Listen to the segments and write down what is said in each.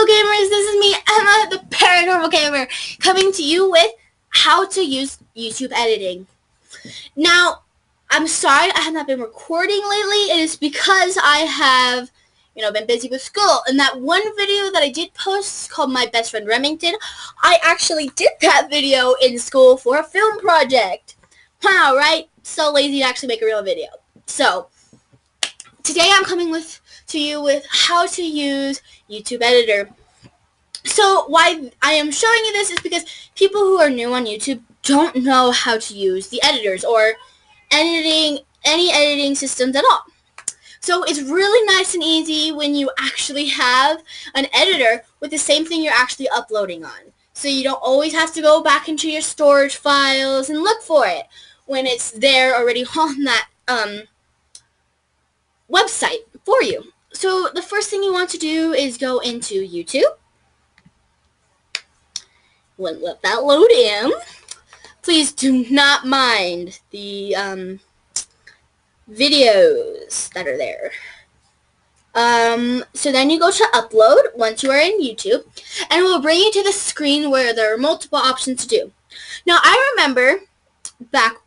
Hello gamers, this is me, Emma, the Paranormal Gamer, coming to you with how to use YouTube editing. Now, I'm sorry I have not been recording lately. It is because I have, been busy with school. And that one video that I did post called My Best Friend Remington, I actually did that video in school for a film project. Wow, right? So lazy to actually make a real video. So, today I'm coming to you with how to use YouTube Editor. So why I am showing you this is because people who are new on YouTube don't know how to use the editors or any editing systems at all. So it's really nice and easy when you actually have an editor with the same thing you're actually uploading on. So you don't always have to go back into your storage files and look for it when it's there already on that website for you. So the first thing you want to do is go into YouTube. Let that load in. Please do not mind the videos that are there. So then you go to upload once you are in YouTube, and it will bring you to the screen where there are multiple options to do. Now I remember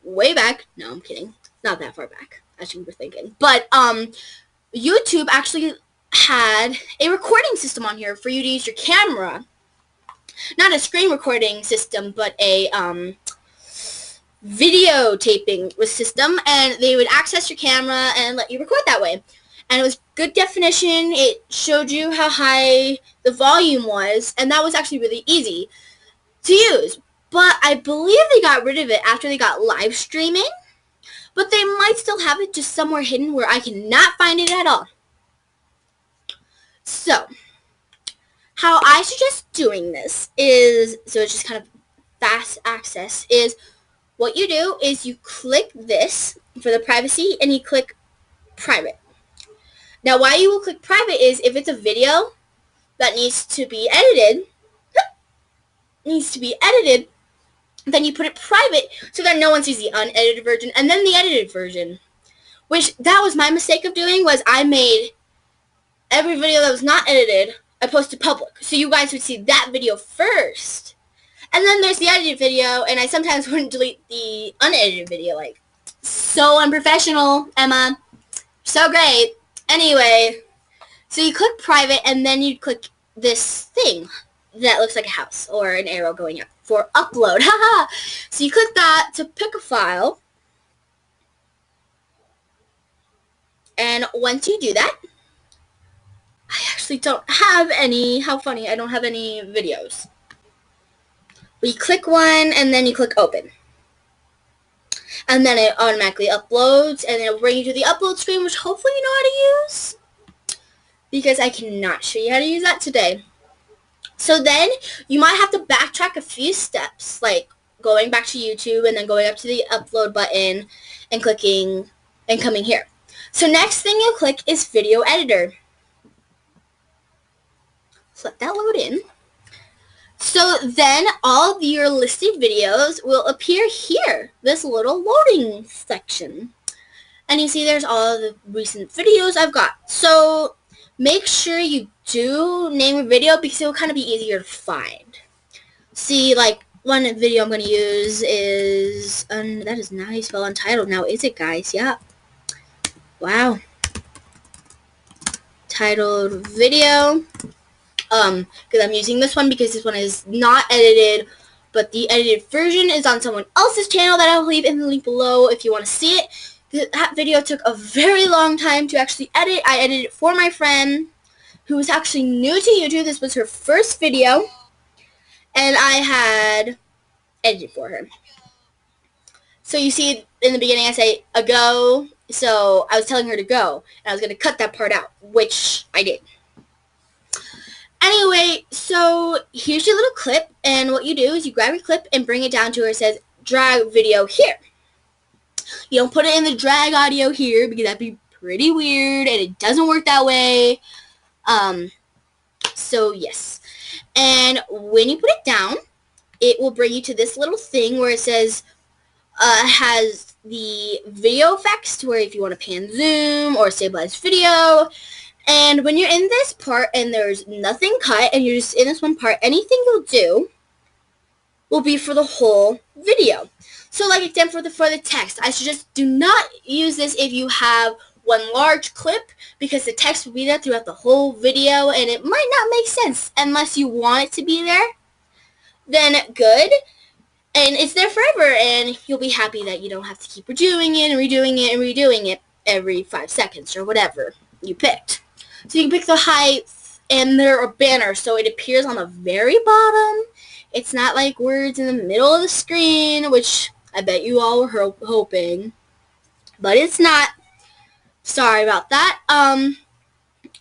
way back, no I'm kidding, not that far back as you were thinking, but YouTube actually had a recording system on here for you to use your camera. Not a screen recording system, but a videotaping system, and they would access your camera and let you record that way. And it was good definition. It showed you how high the volume was, and that was actually really easy to use. But I believe they got rid of it after they got live streaming, but they might still have it just somewhere hidden where I cannot find it at all. So, how I suggest doing this is, so it's just kind of fast access, is what you do is you click this for the privacy and you click private. Now why you will click private is if it's a video that needs to be edited, then you put it private so that no one sees the unedited version and then the edited version. Which, that was my mistake of doing, was I made every video that was not edited, I posted public, so you guys would see that video first. And then there's the edited video, and I sometimes wouldn't delete the unedited video. Like, so unprofessional, Emma. So great. Anyway, so you click private, and then you click this thing that looks like a house or an arrow going up for upload. Haha. So you click that to pick a file. And once you do that, I actually don't have any, how funny, I don't have any videos. But you click one and then you click open. And then it automatically uploads, and it'll bring you to the upload screen, which hopefully you know how to use, because I cannot show you how to use that today. So then you might have to backtrack a few steps, like going back to YouTube and then going up to the upload button and clicking and coming here. So next thing you'll click is video editor. Let that load in. So then all of your listed videos will appear here, this little loading section. And you see there's all of the recent videos I've got. So make sure you do name your video because it will kind of be easier to find. See, like, one video I'm going to use is, that is not how you spell untitled now, is it, guys? Yeah. Wow. Titled video. Because I'm using this one because this one is not edited, but the edited version is on someone else's channel that I'll leave in the link below if you want to see it. That video took a very long time to actually edit. I edited it for my friend who was actually new to YouTube. This was her first video, and I had edited for her. So you see in the beginning I say, a go, so I was telling her to go, and I was going to cut that part out, which I did. Anyway, so here's your little clip, and what you do is you grab your clip and bring it down to where it says drag video here. You don't put it in the drag audio here because that'd be pretty weird, and it doesn't work that way. So yes. And when you put it down, it will bring you to this little thing where it says, has the video effects to where if you want to pan zoom or stabilize video, And when you're in this part and there's nothing cut and you're just in this one part, anything you'll do will be for the whole video. So like example for the text, I suggest do not use this if you have one large clip, because the text will be there throughout the whole video and it might not make sense unless you want it to be there. Then good, and it's there forever and you'll be happy that you don't have to keep redoing it and redoing it and redoing it every 5 seconds or whatever you picked. So you can pick the height, and there are banners so it appears on the very bottom. It's not like words in the middle of the screen, which I bet you all were hoping, but it's not. Sorry about that.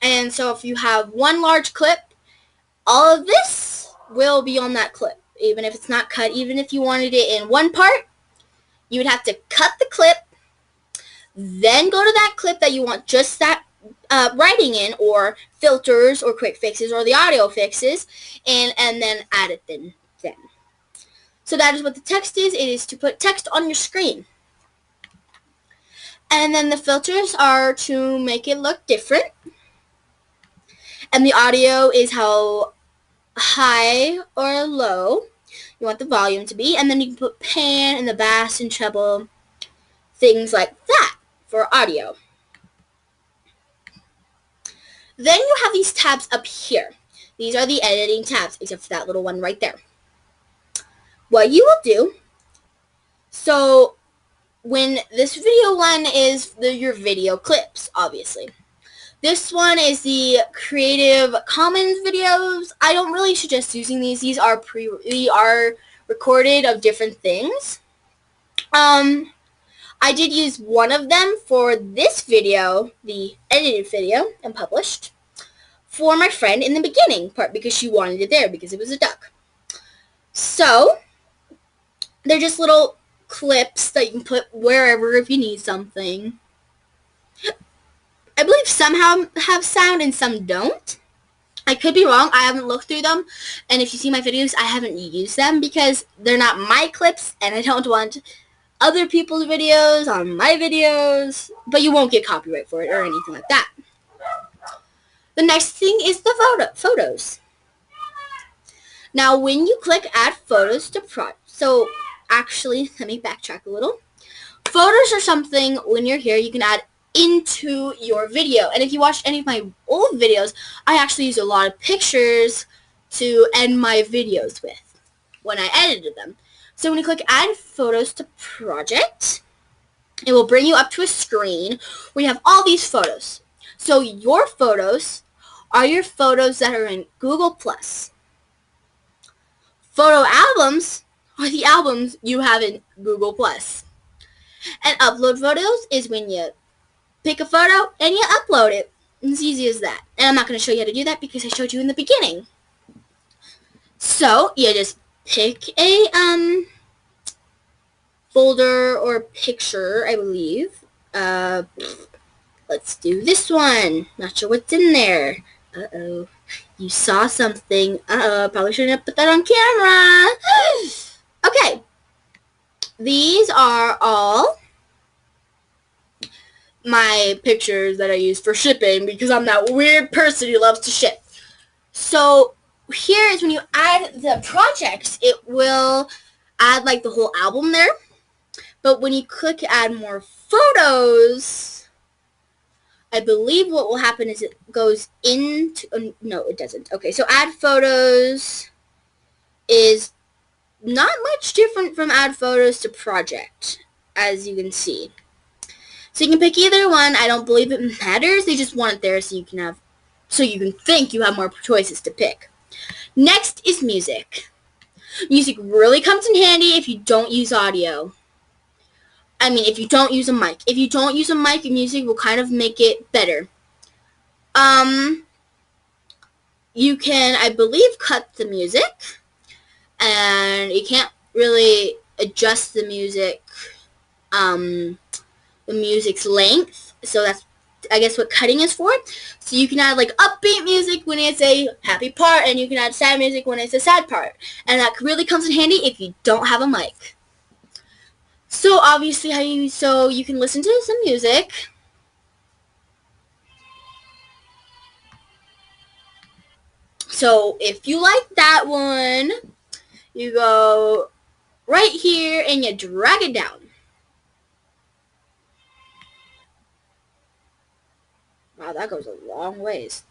And so if you have one large clip, all of this will be on that clip, even if it's not cut. Even if you wanted it in one part, you would have to cut the clip, then go to that clip that you want just that writing in, or filters, or quick fixes, or the audio fixes, and then add it then. So that is what the text is. It is to put text on your screen. And then the filters are to make it look different. And the audio is how high or low you want the volume to be. And then you can put pan and the bass and treble, things like that for audio. Then you have these tabs up here. These are the editing tabs, except for that little one right there. What you will do, so when this video one is your video clips, obviously. This one is the Creative Commons videos. I don't really suggest using these. These are recorded of different things. I did use one of them for this video, the edited video and published, for my friend in the beginning part because she wanted it there because it was a duck. So they're just little clips that you can put wherever if you need something. I believe some have sound and some don't. I could be wrong. I haven't looked through them. And if you see my videos, I haven't used them because they're not my clips and I don't want other people's videos on my videos. But you won't get copyright for it or anything like that. The next thing is the photos. Now, when you click Add Photos to Project, so actually, let me backtrack a little. Photos are something, when you're here, you can add into your video. And if you watch any of my old videos, I actually use a lot of pictures to end my videos with when I edited them. So when you click Add Photos to Project, it will bring you up to a screen where you have all these photos. So your photos are your photos that are in Google+. Photo albums are the albums you have in Google+. And upload photos is when you pick a photo and you upload it. It's easy as that. And I'm not going to show you how to do that because I showed you in the beginning. So you just pick a folder or picture, I believe. Let's do this one. Not sure what's in there. Uh-oh. You saw something. Uh-oh. Probably shouldn't have put that on camera. Okay. These are all my pictures that I use for shipping because I'm that weird person who loves to ship. So here is when you add the projects, it will add like the whole album there. But when you click add more photos, I believe what will happen is it goes into, no it doesn't. Okay, so add photos is not much different from add photos to project, as you can see. So you can pick either one. I don't believe it matters. They just want it there so you can think you have more choices to pick. Next is music. Music really comes in handy if you don't use audio. I mean, if you don't use a mic. If you don't use a mic, music will kind of make it better. You can, I believe, cut the music. And you can't really adjust the music's length. So that's, I guess, what cutting is for. So you can add like upbeat music when it's a happy part, and you can add sad music when it's a sad part. And that really comes in handy if you don't have a mic. So obviously, so you can listen to some music. So if you like that one, you go right here and you drag it down. Wow, that goes a long ways.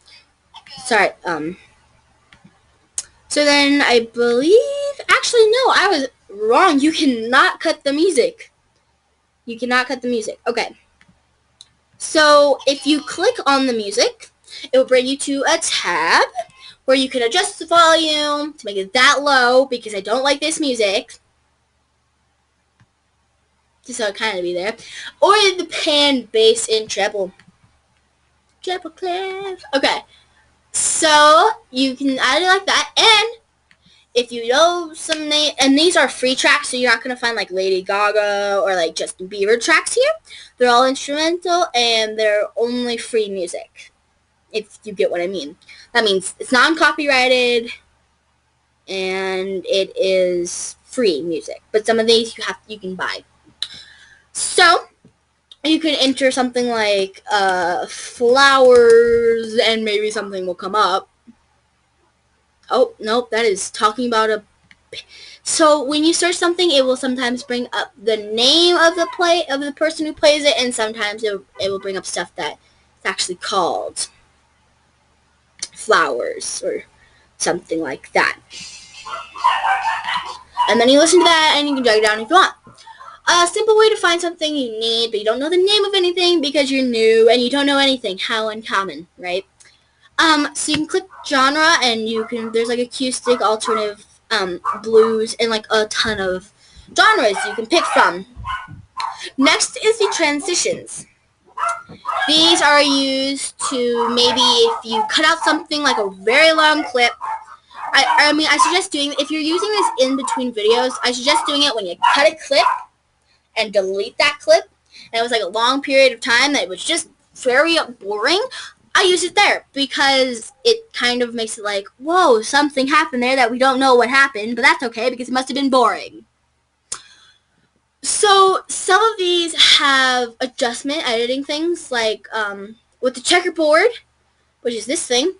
Sorry, so then I believe, actually no, I was wrong. You cannot cut the music. You cannot cut the music. Okay. So if you click on the music, it will bring you to a tab where you can adjust the volume to make it that low because I don't like this music. Just so it kind of be there. Or the pan, bass, and treble. Treble clef. Okay. So you can add it like that. And if you know some name, and these are free tracks, so you're not going to find like Lady Gaga or like Justin Bieber tracks here. They're all instrumental and they're only free music, if you get what I mean. That means it's non-copyrighted and it is free music. But some of these you can buy. So you can enter something like flowers and maybe something will come up. Oh, nope, that is talking about a... So when you search something, it will sometimes bring up the name of the person who plays it, and sometimes it will bring up stuff that it's actually called flowers or something like that. And then you listen to that, and you can drag it down if you want. A simple way to find something you need, but you don't know the name of anything because you're new and you don't know anything. How uncommon, right? So you can click genre, and there's like acoustic, alternative, blues, and like a ton of genres you can pick from. Next is the transitions. These are used to maybe if you cut out something like a very long clip. I suggest doing, if you're using this in between videos, I suggest doing it when you cut a clip and delete that clip. And it was like a long period of time that was just very boring. I use it there because it kind of makes it like, whoa, something happened there that we don't know what happened, but that's okay because it must have been boring. So some of these have adjustment editing things like with the checkerboard, which is this thing.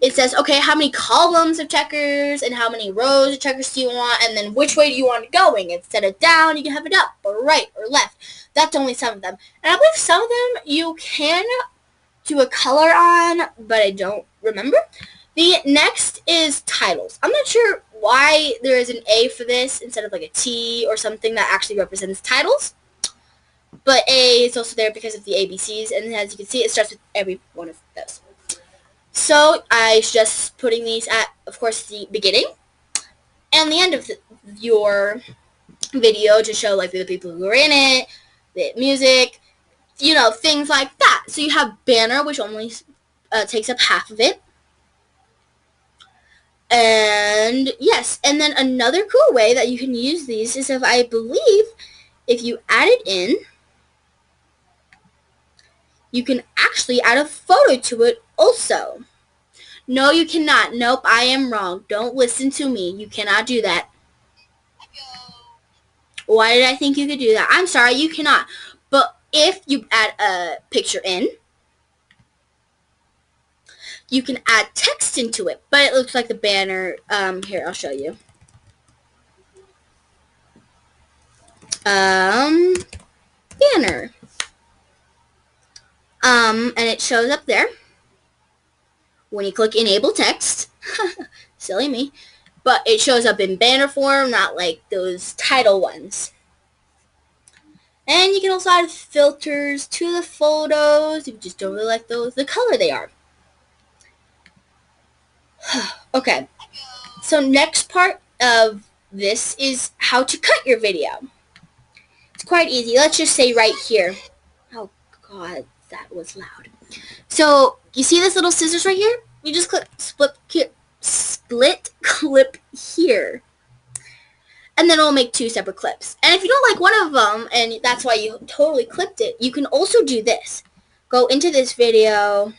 It says, okay, how many columns of checkers and how many rows of checkers do you want, and then which way do you want it going? Instead of down, you can have it up or right or left. That's only some of them. And I believe some of them you can do a color on, but I don't remember. The next is titles. I'm not sure why there is an A for this instead of like a T or something that actually represents titles. But A is also there because of the ABCs, and as you can see, it starts with every one of those. So I suggest putting these at, of course, the beginning and the end of your video to show like the people who are in it, the music, you know, things like that. So you have banner, which only takes up half of it. And yes, and then another cool way that you can use these is I believe if you add it in, you can actually add a photo to it also. No, you cannot. Nope, I am wrong. Don't listen to me. You cannot do that. Why did I think you could do that? I'm sorry, you cannot. But if you add a picture in, you can add text into it. But it looks like the banner. Here, I'll show you. Banner. And it shows up there when you click enable text. Silly me. But it shows up in banner form, not like those title ones. And you can also add filters to the photos if you just don't really like the color they are. Okay, so next part of this is how to cut your video. It's quite easy. Let's just say right here. Oh God, that was loud. So you see this little scissors right here? You just click split clip here. And then it'll make 2 separate clips. And if you don't like one of them, and that's why you totally clipped it, you can also do this. Go into this video.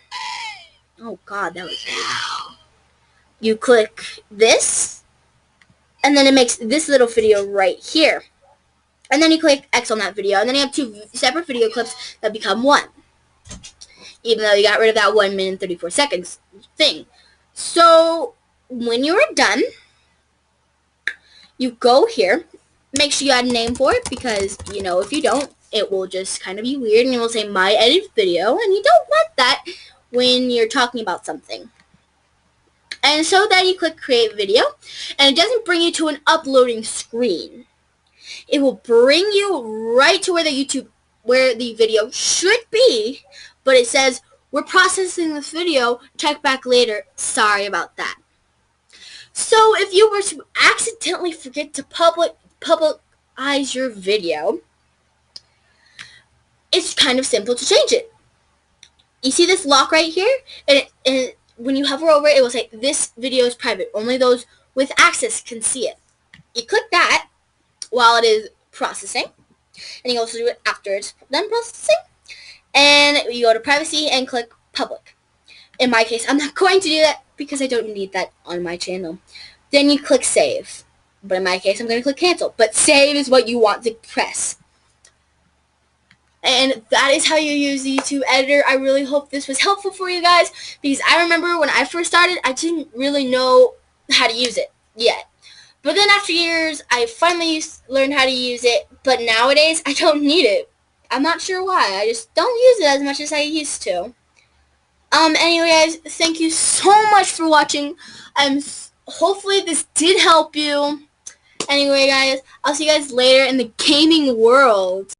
Oh God, that was loud. You click this, and then it makes this little video right here. And then you click X on that video, and then you have 2 separate video clips that become one. Even though you got rid of that 1 minute and 34 seconds thing. So when you are done, you go here. Make sure you add a name for it because, if you don't, it will just kind of be weird and it will say my edit video, and you don't want that when you're talking about something. And so then you click create video, and it doesn't bring you to an uploading screen. It will bring you right to where the video should be, but it says, we're processing this video, check back later. Sorry about that. So if you were to accidentally forget to publicize your video, it's kind of simple to change it. You see this lock right here? And when you hover over it, it will say, this video is private. Only those with access can see it. You click that while it is processing, and you also do it after it's done processing, and you go to privacy and click public. In my case, I'm not going to do that because I don't need that on my channel. Then you click save, but in my case, I'm going to click cancel, but save is what you want to press. And that is how you use the YouTube editor. I really hope this was helpful for you guys, because I remember when I first started, I didn't really know how to use it yet. But then after years, I finally learned how to use it, but nowadays, I don't need it. I'm not sure why. I just don't use it as much as I used to. Anyway, guys, thank you so much for watching. Hopefully this did help you. Anyway, guys, I'll see you guys later in the gaming world.